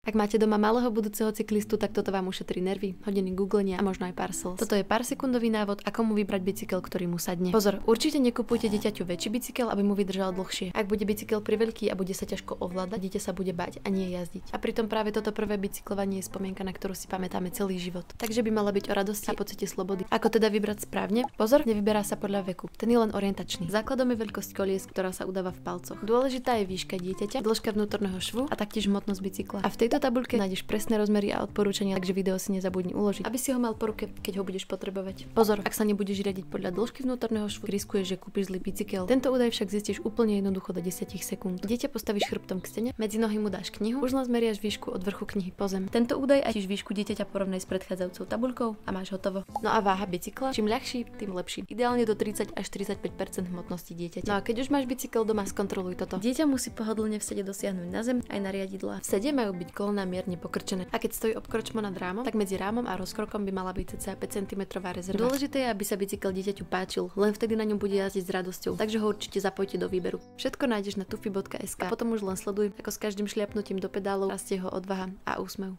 Ak máte doma malého budúceho cyklistu, tak toto vám ušetrí nervy, hodiny googlenia a možno aj pár slz. Toto je pár sekundový návod, ako mu vybrať bicykel, ktorý mu sadne. Pozor, určite nekupujte dieťaťu väčší bicykel, aby mu vydržal dlhšie. Ak bude bicykel priveľký a bude sa ťažko ovládať, dieťa sa bude bať a nie jazdiť. A pritom práve toto prvé bicyklovanie je spomienka, na ktorú si pamätáme celý život. Takže by mala byť o radosti a pocite slobody. Ako teda vybrať správne? Pozor, nevyberá sa podľa veku. Ten je len orientačný. Základom je veľkosť kolies, ktorá sa udáva v palcoch. Dôležitá je výška dieťaťa, dĺžka vnútorného švu a taktiež hmotnosť bicykla. A v tejto tabuľke nájdeš presné rozmery a odporúčania, takže video si nezabudni uložiť, aby si ho mal po ruke, keď ho budeš potrebovať. Pozor, ak sa nebudeš riadiť podľa dĺžky vnútorného švu, riskuješ, že kúpiš zlý bicykel. Tento údaj však zistíš úplne jednoducho do 10 sekúnd. Dieťa postavíš chrbtom k stene, medzi nohy mu dáš knihu, už len zmeriaš výšku od vrchu knihy po zem. Tento údaj a tiež výšku dieťaťa porovnaj s predchádzajúcou tabuľkou a máš hotovo. No a váha bicykla, čím ľahší, tým lepší. Ideálne do 30 až 45% hmotnosti dieťaťa. No a keď už máš bicykel doma, skontroluj toto. Dieťa musí pohodlne v sede dosiahnuť na zem aj na riadidlá. V sede majú byť kolená mierne pokrčené. A keď stojí obkročmo nad rámom, tak medzi rámom a rozkrokom by mala byť cca 5 cm rezerva. Dôležité je, aby sa bicykel dieťaťu páčil, len vtedy na ňom bude jazdiť s radosťou. Takže ho určite zapojte do výberu. Všetko nájdeš na tufi.sk a potom už len sleduj, ako s každým šliapnutím do pedálov rastie ho odvaha a úsmev.